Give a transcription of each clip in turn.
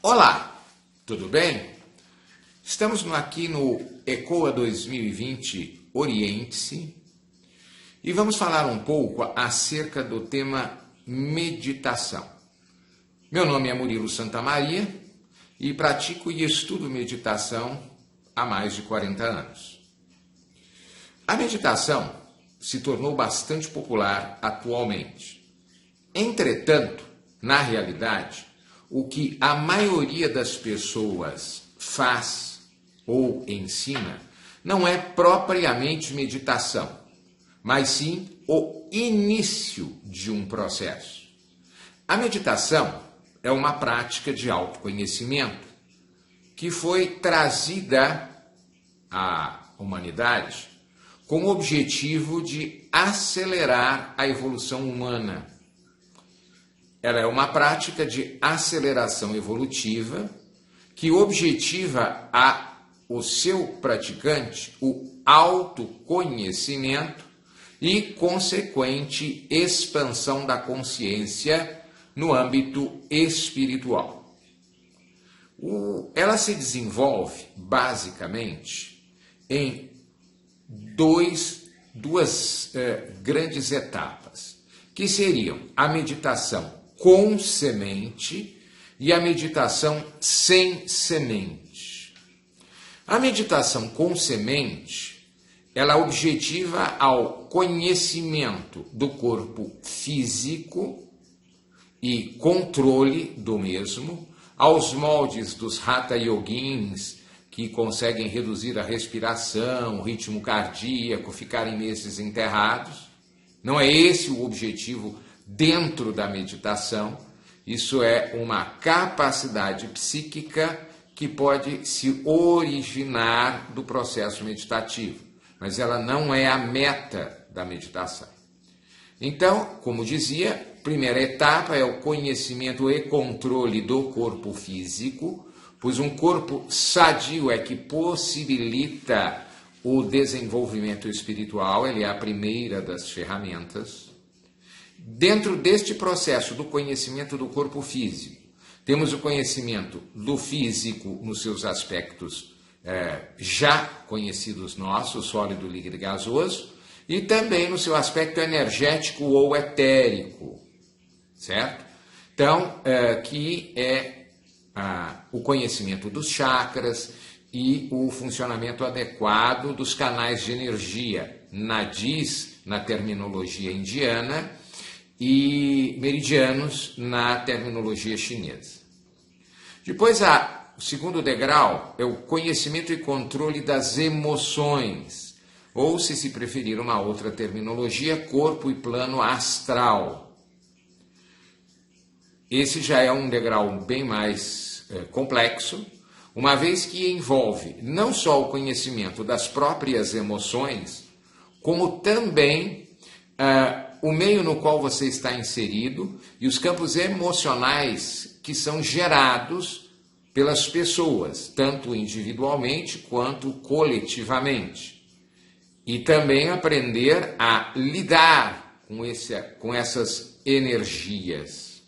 Olá, tudo bem? Estamos aqui no ECOA 2020 Oriente-se e vamos falar um pouco acerca do tema meditação. Meu nome é Murilo Santamaria e pratico e estudo meditação há mais de 40 anos. A meditação se tornou bastante popular atualmente. Entretanto, na realidade, o que a maioria das pessoas faz ou ensina não é propriamente meditação, mas sim o início de um processo. A meditação é uma prática de autoconhecimento que foi trazida à humanidade com o objetivo de acelerar a evolução humana. Ela é uma prática de aceleração evolutiva que objetiva o seu praticante o autoconhecimento e consequente expansão da consciência no âmbito espiritual. Ela se desenvolve basicamente em duas grandes etapas, que seriam a meditação com semente e a meditação sem semente. A meditação com semente, ela objetiva ao conhecimento do corpo físico e controle do mesmo, aos moldes dos Hatha Yogins, que conseguem reduzir a respiração, o ritmo cardíaco, ficarem meses enterrados. Não é esse o objetivo dentro da meditação. Isso é uma capacidade psíquica que pode se originar do processo meditativo, mas ela não é a meta da meditação. Então, como dizia, a primeira etapa é o conhecimento e controle do corpo físico, pois um corpo sadio é que possibilita o desenvolvimento espiritual, ele é a primeira das ferramentas. Dentro deste processo do conhecimento do corpo físico, temos o conhecimento do físico nos seus aspectos já conhecidos nossos, sólido, líquido e gasoso, e também no seu aspecto energético ou etérico, certo? Então, que é o conhecimento dos chakras e o funcionamento adequado dos canais de energia, nadis na terminologia indiana e meridianos na terminologia chinesa. Depois, o segundo degrau é o conhecimento e controle das emoções, ou, se preferir uma outra terminologia, corpo e plano astral. Esse já é um degrau bem mais complexo, uma vez que envolve não só o conhecimento das próprias emoções, como também o meio no qual você está inserido e os campos emocionais que são gerados pelas pessoas, tanto individualmente quanto coletivamente. E também aprender a lidar com essas energias.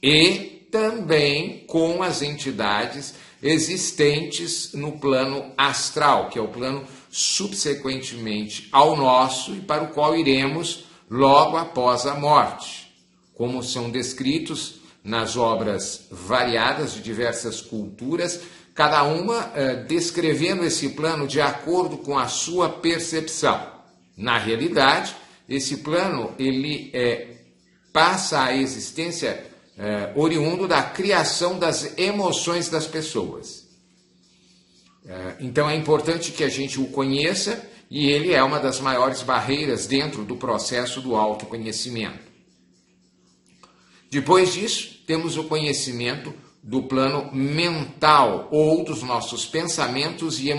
E também com as entidades existentes no plano astral, que é o plano subsequentemente ao nosso e para o qual iremos logo após a morte, como são descritos nas obras variadas de diversas culturas, cada uma descrevendo esse plano de acordo com a sua percepção. Na realidade, esse plano ele passa à existência oriundo da criação das emoções das pessoas. Então é importante que a gente o conheça e ele é uma das maiores barreiras dentro do processo do autoconhecimento. Depois disso, temos o conhecimento do plano mental ou dos nossos pensamentos e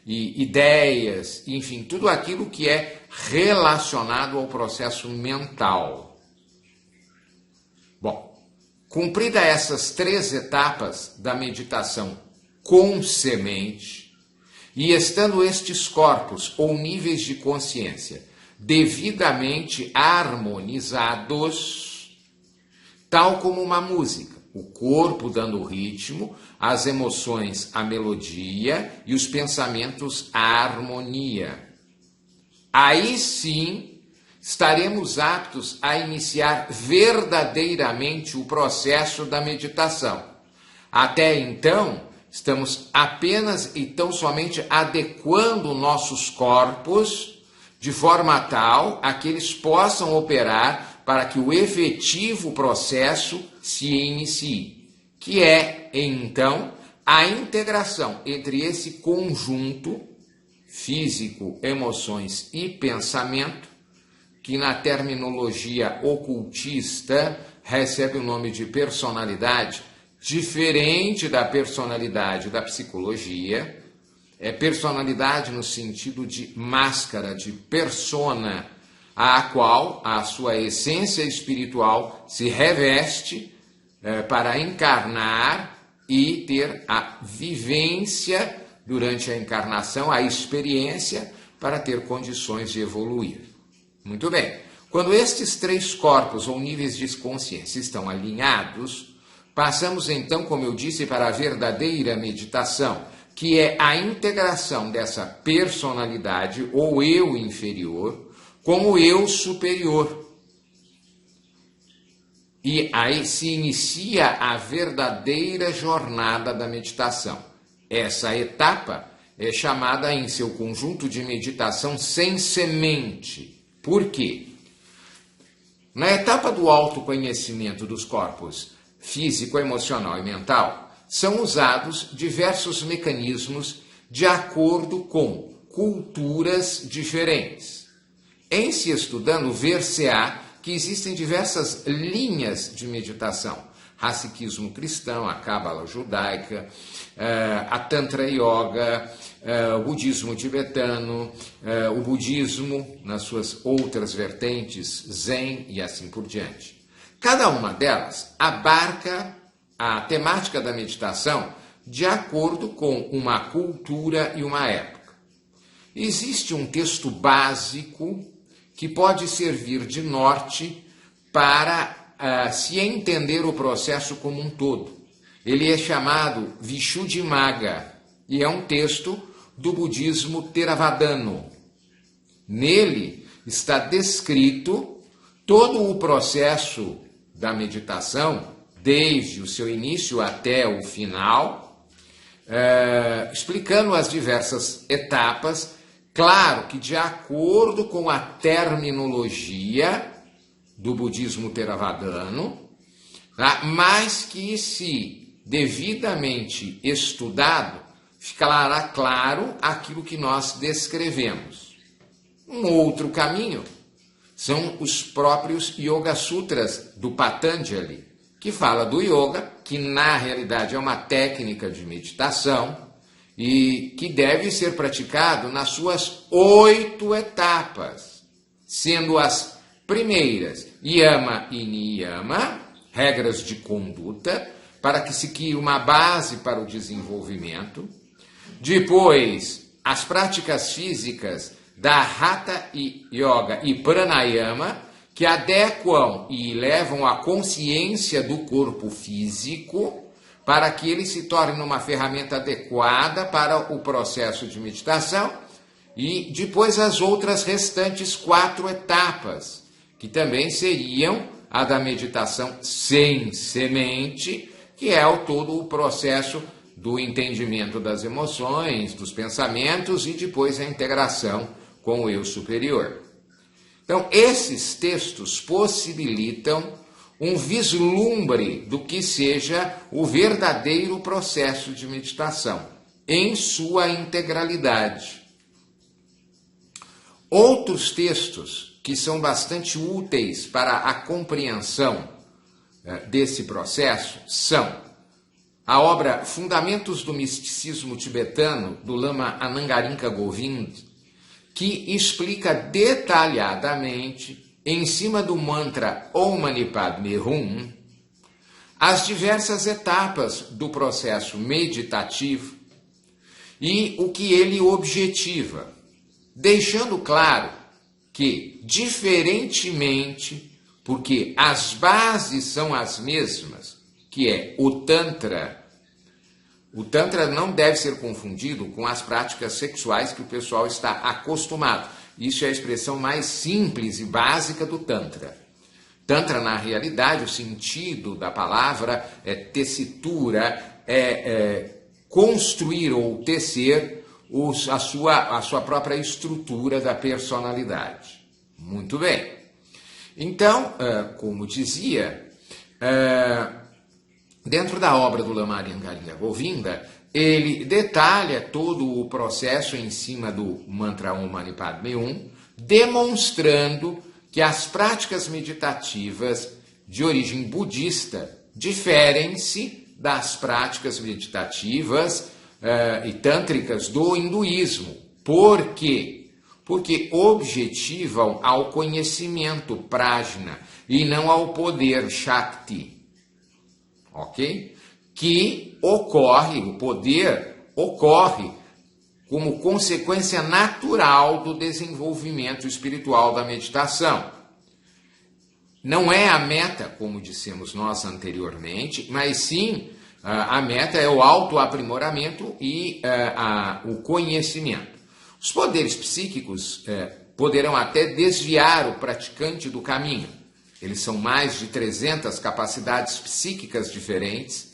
ideias, enfim, tudo aquilo que é relacionado ao processo mental. Bom, cumprida essas 3 etapas da meditação com semente, e estando estes corpos ou níveis de consciência devidamente harmonizados, tal como uma música, o corpo dando o ritmo, as emoções a melodia e os pensamentos a harmonia. Aí sim estaremos aptos a iniciar verdadeiramente o processo da meditação. Até então, estamos apenas e tão somente adequando nossos corpos de forma tal a que eles possam operar para que o efetivo processo se inicie, que é, então, a integração entre esse conjunto físico, emoções e pensamento, que na terminologia ocultista recebe o nome de personalidade, diferente da personalidade da psicologia. É personalidade no sentido de máscara, de persona, a qual a sua essência espiritual se reveste para encarnar e ter a vivência durante a encarnação, a experiência para ter condições de evoluir. Muito bem. Quando estes três corpos ou níveis de consciência estão alinhados, passamos então, como eu disse, para a verdadeira meditação, que é a integração dessa personalidade ou eu inferior com o eu superior. E aí se inicia a verdadeira jornada da meditação. Essa etapa é chamada em seu conjunto de meditação sem semente. Por quê? Na etapa do autoconhecimento dos corpos físico, emocional e mental, são usados diversos mecanismos de acordo com culturas diferentes. Em se estudando, ver-se-á que existem diversas linhas de meditação. Rasikismo cristão, a Cábala judaica, a Tantra Yoga, o budismo tibetano, o budismo nas suas outras vertentes, Zen e assim por diante. Cada uma delas abarca a temática da meditação de acordo com uma cultura e uma época. Existe um texto básico que pode servir de norte para se entender o processo como um todo. Ele é chamado Vishuddhimagga e é um texto do budismo theravadano. Nele está descrito todo o processo da meditação, desde o seu início até o final, explicando as diversas etapas, claro que de acordo com a terminologia do budismo theravadano, tá? Mas que, se devidamente estudado, ficará claro aquilo que nós descrevemos. Um outro caminho são os próprios Yoga Sutras do Patanjali, que fala do yoga, que na realidade é uma técnica de meditação e que deve ser praticado nas suas 8 etapas, sendo as primeiras Yama e Niyama, regras de conduta, para que se crie uma base para o desenvolvimento. Depois, as práticas físicas da Hatha Yoga e Pranayama, que adequam e levam a consciência do corpo físico para que ele se torne uma ferramenta adequada para o processo de meditação, e depois as outras restantes 4 etapas, que também seriam a da meditação sem semente, que é todo o processo do entendimento das emoções, dos pensamentos e depois a integração com o eu superior. Então, esses textos possibilitam um vislumbre do que seja o verdadeiro processo de meditação, em sua integralidade. Outros textos que são bastante úteis para a compreensão desse processo são a obra Fundamentos do Misticismo Tibetano, do Lama Anangarinka Govind, que explica detalhadamente, em cima do mantra Om Mani Padme Hum, as diversas etapas do processo meditativo e o que ele objetiva, deixando claro que, diferentemente, porque as bases são as mesmas, que é o Tantra. O Tantra não deve ser confundido com as práticas sexuais que o pessoal está acostumado. Isso é a expressão mais simples e básica do Tantra. Tantra, na realidade, o sentido da palavra é tessitura, construir ou tecer a sua própria estrutura da personalidade. Muito bem. Então, como dizia, dentro da obra do Lama Linga Govinda, ele detalha todo o processo em cima do mantra Om Mani Padme Hum, demonstrando que as práticas meditativas de origem budista diferem-se das práticas meditativas e tântricas do hinduísmo. Por quê? Porque objetivam ao conhecimento prajna e não ao poder Shakti. Ok? Que o poder ocorre como consequência natural do desenvolvimento espiritual da meditação. Não é a meta, como dissemos nós anteriormente, mas sim a meta é o autoaprimoramento e o conhecimento. Os poderes psíquicos poderão até desviar o praticante do caminho. Eles são mais de 300 capacidades psíquicas diferentes,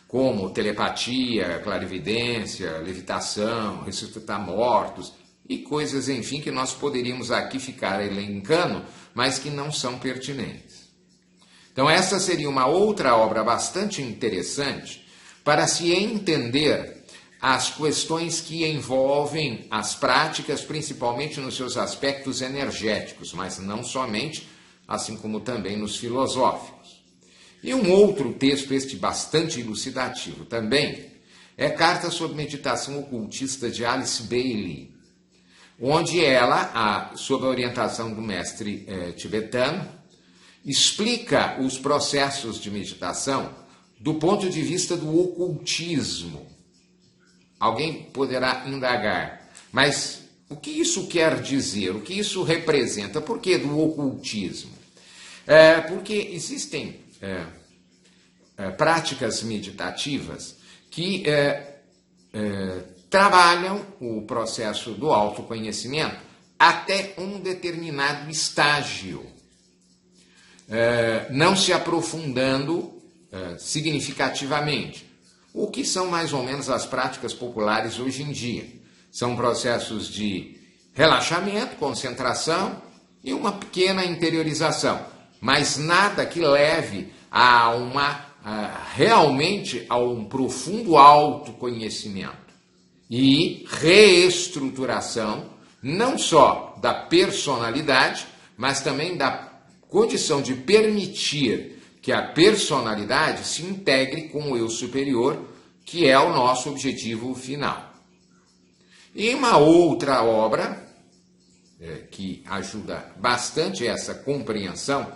como telepatia, clarividência, levitação, ressuscitar mortos e coisas, enfim, que nós poderíamos aqui ficar elencando, mas que não são pertinentes. Então, essa seria uma outra obra bastante interessante para se entender as questões que envolvem as práticas, principalmente nos seus aspectos energéticos, mas não somente, assim como também nos filosóficos. E um outro texto, este bastante elucidativo também, é Carta sobre Meditação Ocultista de Alice Bailey, onde ela, sob a orientação do mestre tibetano, explica os processos de meditação do ponto de vista do ocultismo. Alguém poderá indagar, mas o que isso quer dizer? O que isso representa? Por que do ocultismo? Porque existem práticas meditativas que trabalham o processo do autoconhecimento até um determinado estágio, não se aprofundando significativamente. O que são mais ou menos as práticas populares hoje em dia? São processos de relaxamento, concentração e uma pequena interiorização, mas nada que leve realmente a um profundo autoconhecimento e reestruturação, não só da personalidade, mas também da condição de permitir que a personalidade se integre com o eu superior, que é o nosso objetivo final. E uma outra obra que ajuda bastante essa compreensão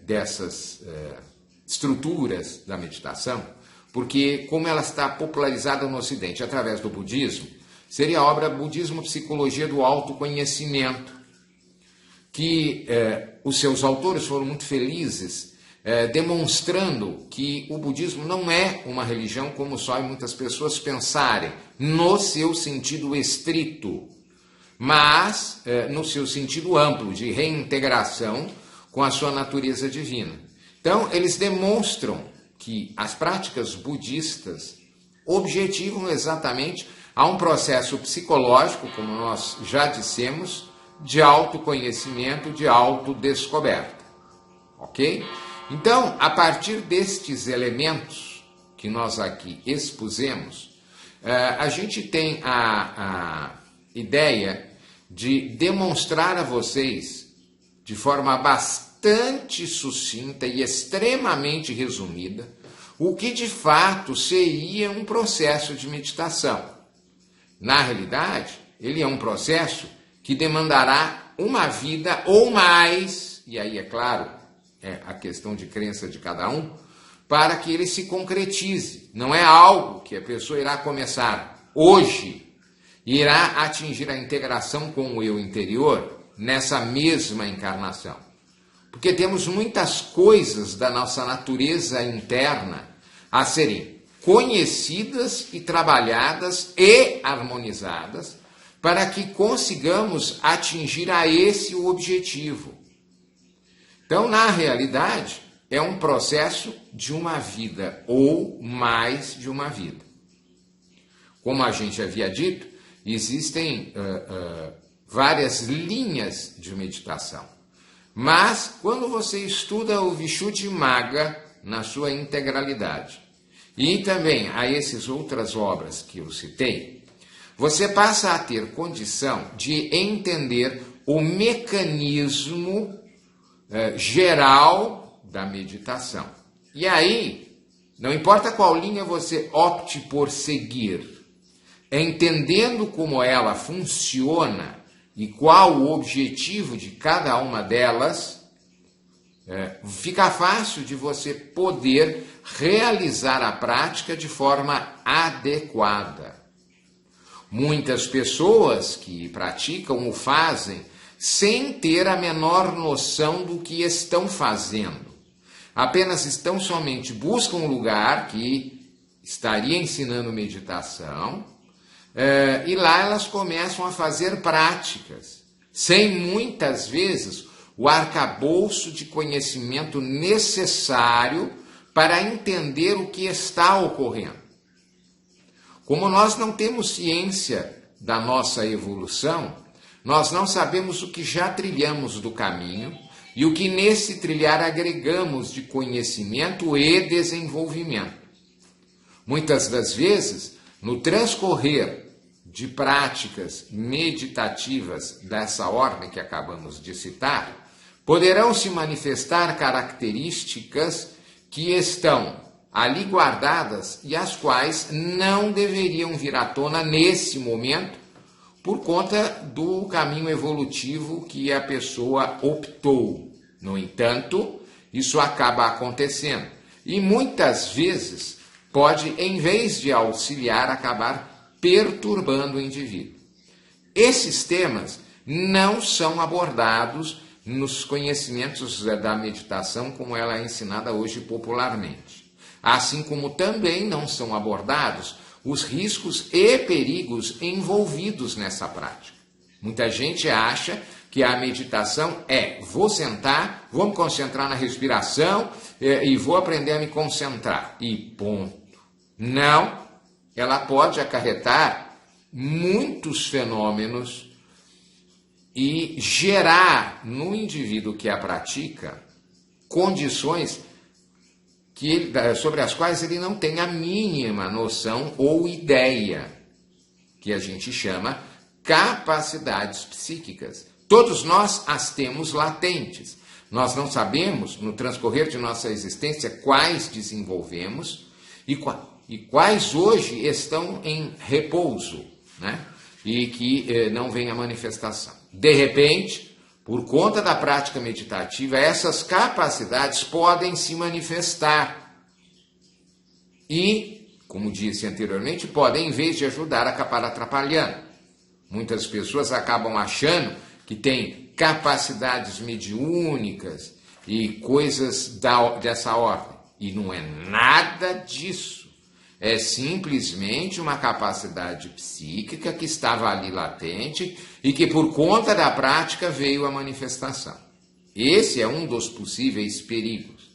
dessas estruturas da meditação, porque como ela está popularizada no Ocidente através do budismo, seria a obra Budismo, Psicologia do Autoconhecimento, que os seus autores foram muito felizes, demonstrando que o budismo não é uma religião como só muitas pessoas pensarem, no seu sentido estrito, mas no seu sentido amplo, de reintegração com a sua natureza divina. Então, eles demonstram que as práticas budistas objetivam exatamente a um processo psicológico, como nós já dissemos, de autoconhecimento, de autodescoberta. Ok? Então, a partir destes elementos que nós aqui expusemos, a gente tem a ideia de demonstrar a vocês, de forma bastante sucinta e extremamente resumida, o que de fato seria um processo de meditação. Na realidade, ele é um processo que demandará uma vida ou mais, e aí é claro, é a questão de crença de cada um, para que ele se concretize. Não é algo que a pessoa irá começar hoje e irá atingir a integração com o eu interior nessa mesma encarnação. porque temos muitas coisas da nossa natureza interna a serem conhecidas e trabalhadas e harmonizadas para que consigamos atingir a esse o objetivo. Então, na realidade, é um processo de uma vida ou mais de uma vida. Como a gente havia dito, existem várias linhas de meditação. Mas, quando você estuda o Vishuddhimagga na sua integralidade, e também a essas outras obras que eu citei, você passa a ter condição de entender o mecanismo geral da meditação. E aí, não importa qual linha você opte por seguir, entendendo como ela funciona e qual o objetivo de cada uma delas, fica fácil de você poder realizar a prática de forma adequada. Muitas pessoas que praticam o fazem sem ter a menor noção do que estão fazendo. Apenas buscam um lugar que estaria ensinando meditação, e lá elas começam a fazer práticas, sem muitas vezes o arcabouço de conhecimento necessário para entender o que está ocorrendo. Como nós não temos ciência da nossa evolução, nós não sabemos o que já trilhamos do caminho e o que nesse trilhar agregamos de conhecimento e desenvolvimento. Muitas das vezes, no transcorrer de práticas meditativas dessa ordem que acabamos de citar, poderão se manifestar características que estão ali guardadas e as quais não deveriam vir à tona nesse momento por conta do caminho evolutivo que a pessoa optou. No entanto, isso acaba acontecendo e muitas vezes pode, em vez de auxiliar, acabar perturbando o indivíduo. Esses temas não são abordados nos conhecimentos da meditação como ela é ensinada hoje popularmente. Assim como também não são abordados os riscos e perigos envolvidos nessa prática. Muita gente acha que a meditação vou sentar, vou me concentrar na respiração e vou aprender a me concentrar. E ponto. Não. Ela pode acarretar muitos fenômenos e gerar no indivíduo que a pratica condições sobre as quais ele não tem a mínima noção ou ideia, que a gente chama capacidades psíquicas. Todos nós as temos latentes. Nós não sabemos, no transcorrer de nossa existência, quais desenvolvemos e quais hoje estão em repouso, né? E que não vem a manifestação. De repente, por conta da prática meditativa, essas capacidades podem se manifestar e, como disse anteriormente, podem, em vez de ajudar, acabar atrapalhando. Muitas pessoas acabam achando que têm capacidades mediúnicas e coisas dessa ordem, e não é nada disso. É simplesmente uma capacidade psíquica que estava ali latente e que por conta da prática veio à manifestação. Esse é um dos possíveis perigos.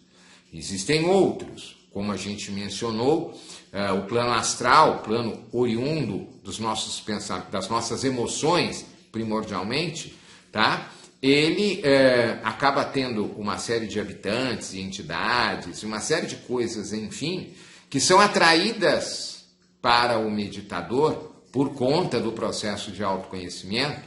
Existem outros, como a gente mencionou, o plano astral, o plano oriundo dos nossos das nossas emoções, primordialmente, tá? Ele acaba tendo uma série de habitantes e entidades, uma série de coisas, enfim, que são atraídas para o meditador por conta do processo de autoconhecimento,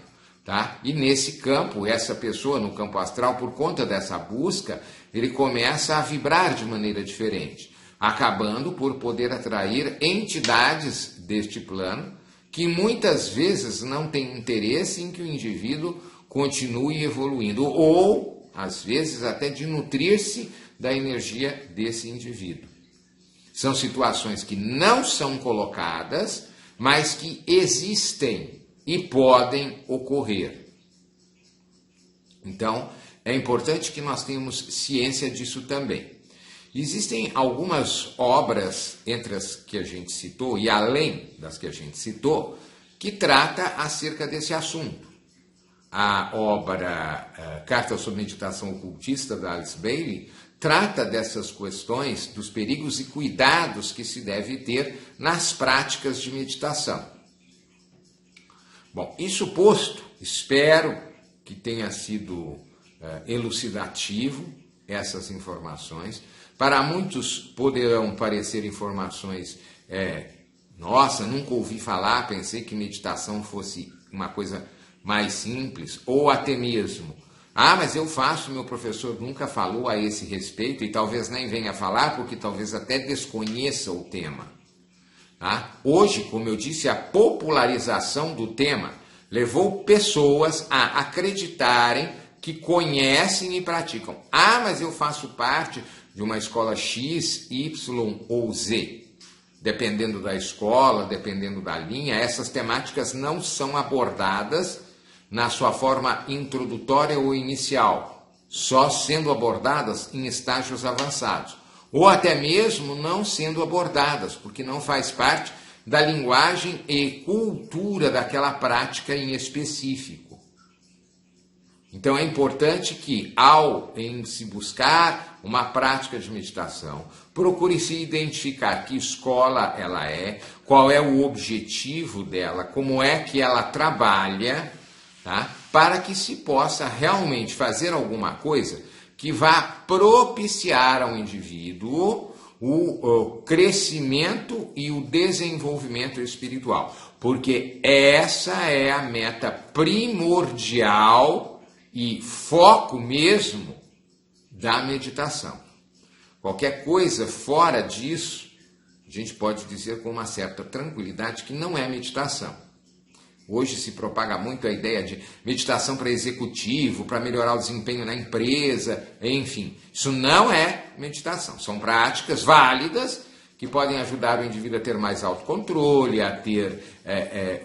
tá? E nesse campo, essa pessoa no campo astral, por conta dessa busca, ele começa a vibrar de maneira diferente, acabando por poder atrair entidades deste plano que muitas vezes não têm interesse em que o indivíduo continue evoluindo, ou, às vezes, até de nutrir-se da energia desse indivíduo. São situações que não são colocadas, mas que existem e podem ocorrer. Então, é importante que nós tenhamos ciência disso também. Existem algumas obras, entre as que a gente citou, e além das que a gente citou, que trata acerca desse assunto. A obra Carta sobre Meditação Ocultista, da Alice Bailey, trata dessas questões, dos perigos e cuidados que se deve ter nas práticas de meditação. Bom, isso posto, espero que tenha sido elucidativo essas informações. Para muitos poderão parecer informações, nossa, nunca ouvi falar, pensei que meditação fosse uma coisa mais simples, ou até mesmo, mas eu faço, meu professor nunca falou a esse respeito e talvez nem venha falar porque talvez até desconheça o tema. Tá? Hoje, como eu disse, a popularização do tema levou pessoas a acreditarem que conhecem e praticam. Mas eu faço parte de uma escola X, Y ou Z. Dependendo da escola, dependendo da linha, essas temáticas não são abordadas na sua forma introdutória ou inicial, só sendo abordadas em estágios avançados, ou até mesmo não sendo abordadas, porque não faz parte da linguagem e cultura daquela prática em específico. Então é importante que, em se buscar uma prática de meditação, procure se identificar que escola ela é, qual é o objetivo dela, como é que ela trabalha, tá? Para que se possa realmente fazer alguma coisa que vá propiciar ao indivíduo o crescimento e o desenvolvimento espiritual. Porque essa é a meta primordial e foco mesmo da meditação. Qualquer coisa fora disso, a gente pode dizer com uma certa tranquilidade que não é meditação. Hoje se propaga muito a ideia de meditação para executivo, para melhorar o desempenho na empresa, enfim. Isso não é meditação. São práticas válidas que podem ajudar o indivíduo a ter mais autocontrole, a ter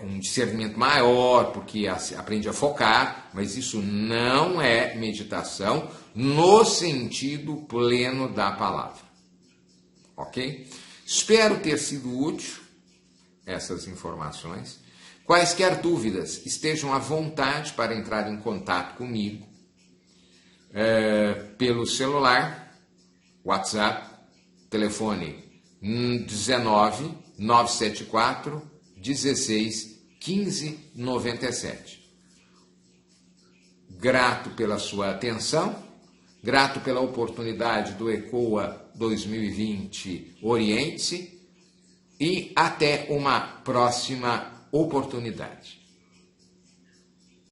um discernimento maior, porque aprende a focar, mas isso não é meditação no sentido pleno da palavra. Ok? Espero ter sido útil essas informações. Quaisquer dúvidas, estejam à vontade para entrar em contato comigo pelo celular, WhatsApp, telefone 19 974 16 15 97. Grato pela sua atenção, grato pela oportunidade do ECOA 2020 Oriente-se e até uma próxima oportunidade.